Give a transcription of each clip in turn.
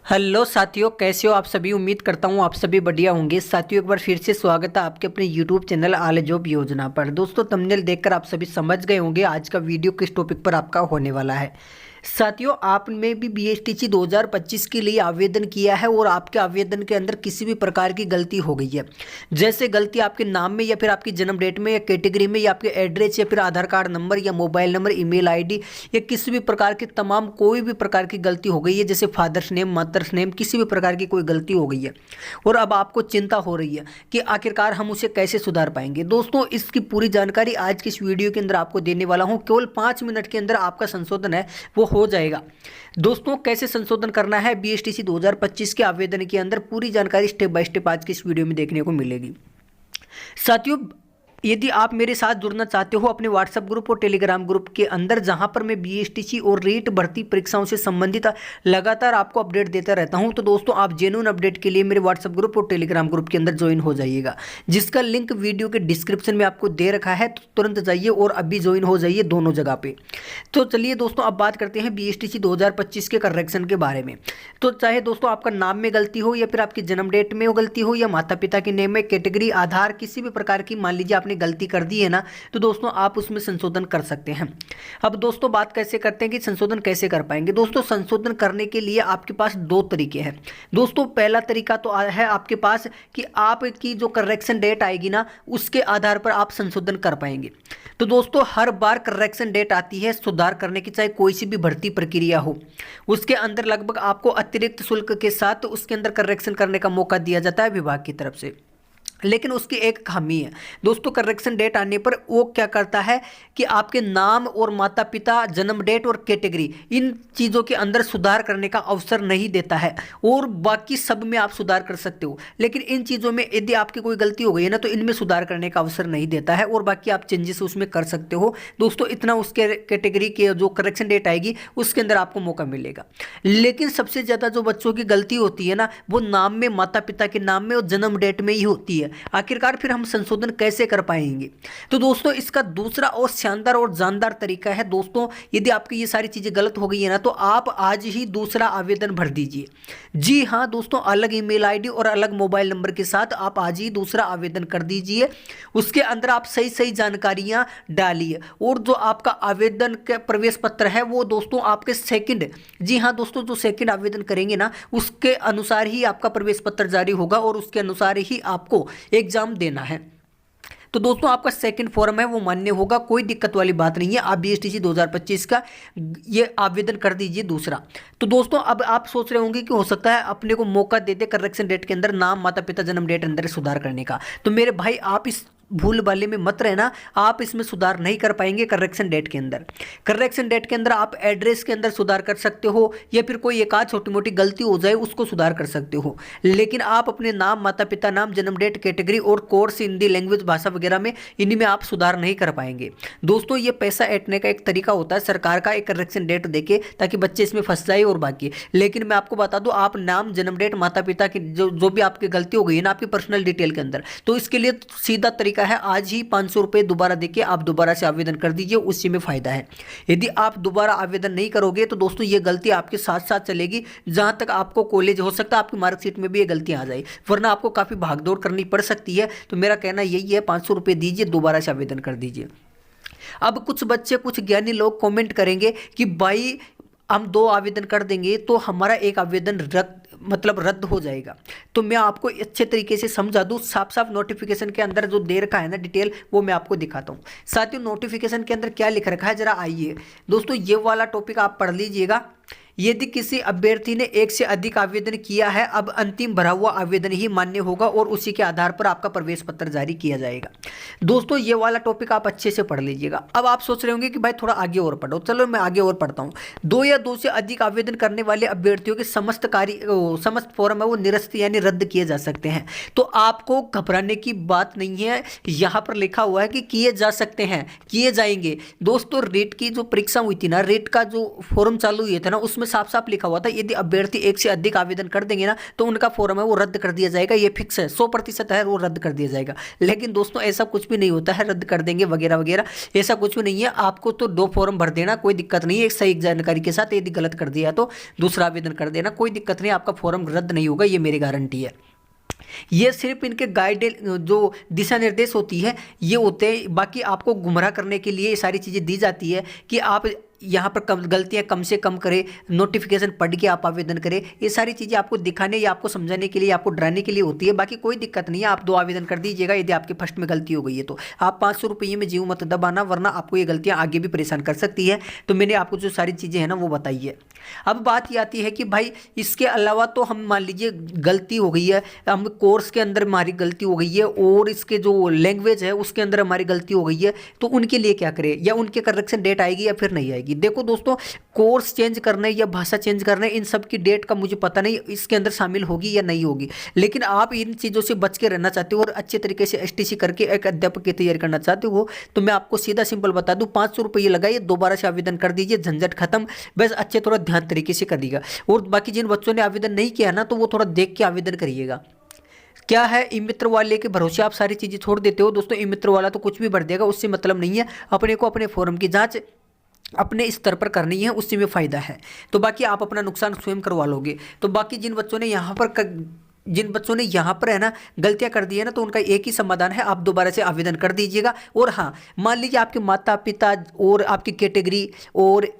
Hello साथियों, कैसे हो आप सभी। उम्मीद करता हूँ आप सभी बढ़िया होंगे। साथियों, एक बार फिर से स्वागत है आपके अपने यूट्यूब चैनल आले जॉब योजना पर। दोस्तों, थंबनेल देखकर आप सभी समझ गए होंगे आज का वीडियो किस टॉपिक पर आपका होने वाला है। साथियों, आपने भी बीएसटीसी 2025 के लिए आवेदन किया है और आपके आवेदन के अंदर किसी भी प्रकार की गलती हो गई है, जैसे गलती आपके नाम में या फिर आपकी जन्म डेट में या कैटेगरी में या आपके एड्रेस या फिर आधार कार्ड नंबर या मोबाइल नंबर, ईमेल आईडी या किसी भी प्रकार की तमाम कोई भी प्रकार की गलती हो गई है, जैसे फादर्स नेम, मदर्स नेम, किसी भी प्रकार की कोई गलती हो गई है और अब आपको चिंता हो रही है कि आखिरकार हम उसे कैसे सुधार पाएंगे। दोस्तों, इसकी पूरी जानकारी आज की इस वीडियो के अंदर आपको देने वाला हूं। केवल 5 मिनट के अंदर आपका संशोधन है वो हो जाएगा। दोस्तों, कैसे संशोधन करना है बीएसटीसी 2025 के आवेदन के अंदर, पूरी जानकारी स्टेप बाय स्टेप आज की इस वीडियो में देखने को मिलेगी। साथियों, यदि आप मेरे साथ जुड़ना चाहते हो अपने व्हाट्सएप ग्रुप और टेलीग्राम ग्रुप के अंदर, जहां पर मैं बीएसटीसी और रीट भर्ती परीक्षाओं से संबंधित लगातार आपको अपडेट देता रहता हूं, तो दोस्तों आप जेन्युइन अपडेट के लिए मेरे व्हाट्सएप ग्रुप और टेलीग्राम ग्रुप के अंदर ज्वाइन हो जाइएगा, जिसका लिंक वीडियो के डिस्क्रिप्शन में आपको दे रखा है। तो तुरंत जाइए और अभी ज्वाइन हो जाइए दोनों जगह पे। तो चलिए दोस्तों, अब बात करते हैं बीएसटीसी 2025 के करेक्शन के बारे में। तो चाहे दोस्तों आपका नाम में गलती हो या फिर आपकी जन्म डेट में गलती हो या माता पिता के नेम में, कैटेगरी, आधार, किसी भी प्रकार की मान लीजिए आपने गलती कर दी है ना, तो दोस्तों आप उसमें संशोधन कर सकते हैं। अब दोस्तों बात कैसे करते हैं कि संशोधन कैसे कर पाएंगे। दोस्तों, संशोधन करने के लिए आपके पास दो तरीके हैं। दोस्तों, पहला तरीका तो है आपके पास कि आपकी जो करेक्शन डेट आएगी ना, उसके आधार पर आप संशोधन कर पाएंगे। तो दोस्तों, हर बार करेक्शन डेट आती है सुधार करने की, चाहे कोई सी भी भर्ती प्रक्रिया हो, उसके अंदर लगभग आपको अतिरिक्त शुल्क के साथ उसके अंदर करेक्शन करने का मौका दिया जाता है विभाग की तरफ से। लेकिन उसकी एक खामी है दोस्तों, करेक्शन डेट आने पर वो क्या करता है कि आपके नाम और माता पिता, जन्म डेट और कैटेगरी, इन चीज़ों के अंदर सुधार करने का अवसर नहीं देता है, और बाकी सब में आप सुधार कर सकते हो। लेकिन इन चीज़ों में यदि आपकी कोई गलती हो गई है ना, तो इनमें सुधार करने का अवसर नहीं देता है, और बाकी आप चेंजेस उसमें कर सकते हो। दोस्तों, इतना उसके कैटेगरी के जो करेक्शन डेट आएगी उसके अंदर आपको मौका मिलेगा। लेकिन सबसे ज़्यादा जो बच्चों की गलती होती है ना, वो नाम में, माता पिता के नाम में और जन्म डेट में ही होती है। आखिरकार फिर हम संशोधन कैसे कर पाएंगे। तो दोस्तों, इसका दूसरा और शानदार और जानदार तरीका है। दोस्तों, यदि आपकी ये सारी चीज़ें गलत हो गई है ना, तो आप आज ही दूसरा आवेदन भर दीजिए। जी हाँ दोस्तों, अलग ईमेल आईडी और अलग मोबाइल नंबर के साथ आप आज ही दूसरा आवेदन कर दीजिए। उसके अंदर आप सही सही जानकारियां डालिए, और जो आपका आवेदन का प्रवेश पत्र है वो दोस्तों आपके सेकंड, जी हाँ दोस्तों, जो सेकंड आवेदन करेंगे ना, उसके अनुसार ही आपका प्रवेश पत्र जारी होगा और उसके अनुसार ही आपको एग्जाम देना है। तो दोस्तों, आपका सेकंड फॉर्म है वो मान्य होगा, कोई दिक्कत वाली बात नहीं है। आप बीएसटीसी 2025 का ये आवेदन कर दीजिए दूसरा। तो दोस्तों, अब आप सोच रहे होंगे कि हो सकता है अपने को मौका दे दे करेक्शन डेट के अंदर नाम, माता पिता, जन्म डेट अंदर सुधार करने का। तो मेरे भाई, आप इस भूल वाले में मत रहना, आप इसमें सुधार नहीं कर पाएंगे करेक्शन डेट के अंदर। करेक्शन डेट के अंदर आप एड्रेस के अंदर सुधार कर सकते हो, या फिर कोई एक आध छोटी मोटी गलती हो जाए उसको सुधार कर सकते हो। लेकिन आप अपने नाम, माता पिता नाम, जन्म डेट, कैटेगरी और कोर्स, हिंदी लैंग्वेज, भाषा वगैरह में, इन्हीं में आप सुधार नहीं कर पाएंगे। दोस्तों, ये पैसा ऐंठने का एक तरीका होता है सरकार का, एक करेक्शन डेट देके, ताकि बच्चे इसमें फंस जाए और बाकी। लेकिन मैं आपको बता दूं, आप नाम, जन्म डेट, माता पिता की जो भी आपकी गलती हो गई है ना आपकी पर्सनल डिटेल के अंदर, तो इसके लिए सीधा तरीका है, आज ही 500 रुपये दोबारा देके आप दोबारा से आवेदन कर दीजिए, उसी में फायदा है। यदि आप दोबारा आवेदन नहीं करोगे तो दोस्तों ये गलती आपके साथ साथ चलेगी, जहां तक आपको कॉलेज, हो सकता है आपकी मार्कशीट में भी ये गलती आ जाए, वरना आपको काफ़ी भागदौड़ करनी पड़ सकती है। तो मेरा कहना यही है, 500 रुपये दीजिए, दोबारा से आवेदन कर दीजिए। अब कुछ बच्चे, कुछ ज्ञानी लोग कमेंट करेंगे कि भाई हम 2 आवेदन कर देंगे तो हमारा एक आवेदन रद्द हो जाएगा। तो मैं आपको अच्छे तरीके से समझा दूं, साफ साफ नोटिफिकेशन के अंदर जो दे रखा है ना डिटेल, वो मैं आपको दिखाता हूं। साथियों, नोटिफिकेशन के अंदर क्या लिख रखा है जरा आइए दोस्तों, ये वाला टॉपिक आप पढ़ लीजिएगा। यदि किसी अभ्यर्थी ने एक से अधिक आवेदन किया है, अब अंतिम भरा हुआ आवेदन ही मान्य होगा और उसी के आधार पर आपका प्रवेश पत्र जारी किया जाएगा। दोस्तों, ये वाला टॉपिक आप अच्छे से पढ़ लीजिएगा। अब आप सोच रहे होंगे कि भाई थोड़ा आगे और पढ़ो, चलो मैं आगे और पढ़ता हूँ। 2 या 2 से अधिक आवेदन करने वाले अभ्यर्थियों के समस्त फॉर्म है वो निरस्त यानी रद्द किए जा सकते हैं। तो आपको घबराने की बात नहीं है, यहाँ पर लिखा हुआ है कि किए जा सकते हैं, किए जाएंगे। दोस्तों, रेट की जो परीक्षा हुई थी ना, रेट का जो फॉर्म चालू हुए थे ना, उसमें उसमें साफ साफ लिखा हुआ था यदि अभ्यर्थी एक से अधिक आवेदन कर देंगे ना तो उनका फॉर्म है वो रद्द कर दिया जाएगा। ये फिक्स है, 100% है, वो रद्द कर दिया जाएगा। लेकिन दोस्तों ऐसा कुछ भी नहीं होता है, रद्द कर देंगे वगैरह वगैरह, ऐसा कुछ भी नहीं है। आपको तो 2 फॉर्म भर देना, कोई दिक्कत नहीं है, एक सही जानकारी के साथ। यदि गलत कर दिया तो दूसरा आवेदन कर देना, कोई दिक्कत नहीं, आपका फॉर्म रद्द नहीं होगा, ये मेरी गारंटी है। ये सिर्फ इनके गाइड जो दिशा निर्देश होती है ये होते हैं, बाकी आपको गुमराह करने के लिए ये सारी चीज़ें दी जाती है कि आप यहाँ पर गलतियाँ कम से कम करें, नोटिफिकेशन पढ़ के आप आवेदन करें। ये सारी चीज़ें आपको दिखाने या आपको समझाने के लिए, आपको डराने के लिए होती है। बाकी कोई दिक्कत नहीं है, आप 2 आवेदन कर दीजिएगा। यदि आपके फर्स्ट में गलती हो गई है तो आप 500 रुपये में जीव मत दबाना, वरना आपको ये गलतियाँ आगे भी परेशान कर सकती है। तो मैंने आपको जो सारी चीज़ें हैं ना वो बताई है। अब बात ये आती है कि भाई इसके अलावा तो हम मान लीजिए गलती हो गई है, हम कोर्स के अंदर हमारी गलती हो गई है और इसके जो लैंग्वेज है उसके अंदर हमारी गलती हो गई है, तो उनके लिए क्या करें, या उनके करेक्शन डेट आएगी या फिर नहीं आएगी। देखो दोस्तों, कोर्स चेंज करने या भाषा चेंज करने, इन सब की डेट का मुझे पता नहीं इसके अंदर शामिल होगी या नहीं होगी, लेकिन आप इन चीज़ों से बच के रहना चाहते हो और अच्छे तरीके से एसटीसी करके एक अध्यापक की तैयारी करना चाहते हो तो मैं आपको सीधा सिंपल बता दूं, 500 रुपये लगाइए, दोबारा से आवेदन कर दीजिए, झंझट खत्म। बस अच्छे थोड़ा ध्यान तरीके से करिएगा। और बाकी जिन बच्चों ने आवेदन नहीं किया ना तो वो थोड़ा देख के आवेदन करिएगा। क्या है, ई मित्र वाले के भरोसे आप सारी चीज़ें छोड़ देते हो। दोस्तों ई मित्र वाला तो कुछ भी भर देगा, उससे मतलब नहीं है। अपने को अपने फॉर्म की जांच अपने स्तर पर करनी है, उससे में फ़ायदा है। तो बाकी आप अपना नुकसान स्वयं करवा लोगे। तो बाकी जिन बच्चों ने यहाँ पर है ना गलतियां कर दी है ना, तो उनका एक ही समाधान है, आप दोबारा से आवेदन कर दीजिएगा। और हाँ, मान लीजिए आपके माता पिता और आपकी कैटेगरी और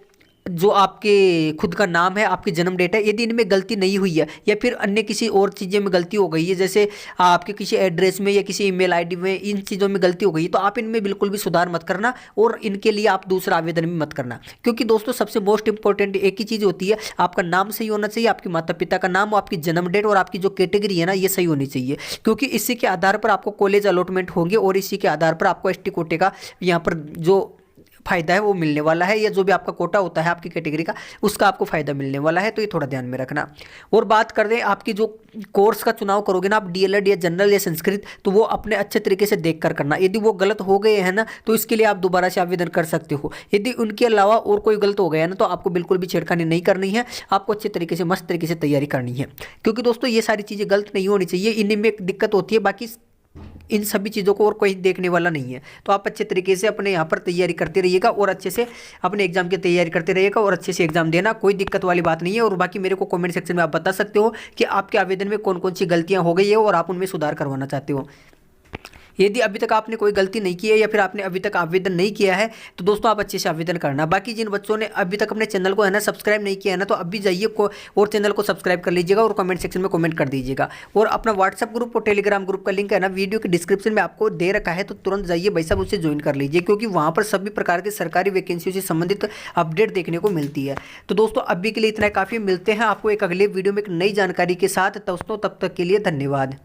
जो आपके खुद का नाम है, आपकी जन्म डेट है, यदि इनमें गलती नहीं हुई है या फिर अन्य किसी और चीज़ें में गलती हो गई है, जैसे आपके किसी एड्रेस में या किसी ईमेल आईडी में, इन चीज़ों में गलती हो गई, तो आप इनमें बिल्कुल भी सुधार मत करना और इनके लिए आप दूसरा आवेदन भी मत करना। क्योंकि दोस्तों सबसे मोस्ट इंपॉर्टेंट एक ही चीज़ होती है, आपका नाम सही होना चाहिए, आपके माता पिता का नाम, आपकी जन्म डेट और आपकी जो कैटेगरी है ना ये सही होनी चाहिए। क्योंकि इसी के आधार पर आपको कॉलेज अलॉटमेंट होंगे और इसी के आधार पर आपको एसटी कोटे का यहाँ पर जो फायदा है वो मिलने वाला है, या जो भी आपका कोटा होता है आपकी कैटेगरी का उसका आपको फायदा मिलने वाला है। तो ये थोड़ा ध्यान में रखना। और बात कर दें आपकी जो कोर्स का चुनाव करोगे ना आप, डीएलएड या जनरल या संस्कृत, तो वो अपने अच्छे तरीके से देख कर करना। यदि वो गलत हो गए हैं ना तो इसके लिए आप दोबारा से आवेदन कर सकते हो। यदि उनके अलावा और कोई गलत हो गया ना तो आपको बिल्कुल भी छेड़खानी नहीं करनी है, आपको अच्छे तरीके से मस्त तरीके से तैयारी करनी है। क्योंकि दोस्तों ये सारी चीज़ें गलत नहीं होनी चाहिए, इन्हीं में दिक्कत होती है, बाकी इन सभी चीज़ों को और कोई देखने वाला नहीं है। तो आप अच्छे तरीके से अपने यहाँ पर तैयारी करते रहिएगा और अच्छे से अपने एग्जाम की तैयारी करते रहिएगा और अच्छे से एग्जाम देना, कोई दिक्कत वाली बात नहीं है। और बाकी मेरे को कमेंट सेक्शन में आप बता सकते हो कि आपके आवेदन में कौन कौन सी गलतियाँ हो गई है और आप उनमें सुधार करवाना चाहते हो। यदि अभी तक आपने कोई गलती नहीं की है या फिर आपने अभी तक आवेदन नहीं किया है तो दोस्तों आप अच्छे से आवेदन करना। बाकी जिन बच्चों ने अभी तक अपने चैनल को है ना सब्सक्राइब नहीं किया है ना तो अभी जाइए और चैनल को सब्सक्राइब कर लीजिएगा और कमेंट सेक्शन में कमेंट कर दीजिएगा। और अपना व्हाट्सएप ग्रुप और टेलीग्राम ग्रुप का लिंक है ना वीडियो के डिस्क्रिप्शन में आपको दे रखा है, तो तुरंत जाइए भाई साहब उससे ज्वाइन कर लीजिए, क्योंकि वहाँ पर सभी प्रकार के सरकारी वैकेंसियों से संबंधित अपडेट देखने को मिलती है। तो दोस्तों अभी के लिए इतना काफ़ी, मिलते हैं आपको एक अगले वीडियो में एक नई जानकारी के साथ। दोस्तों तब तक के लिए धन्यवाद।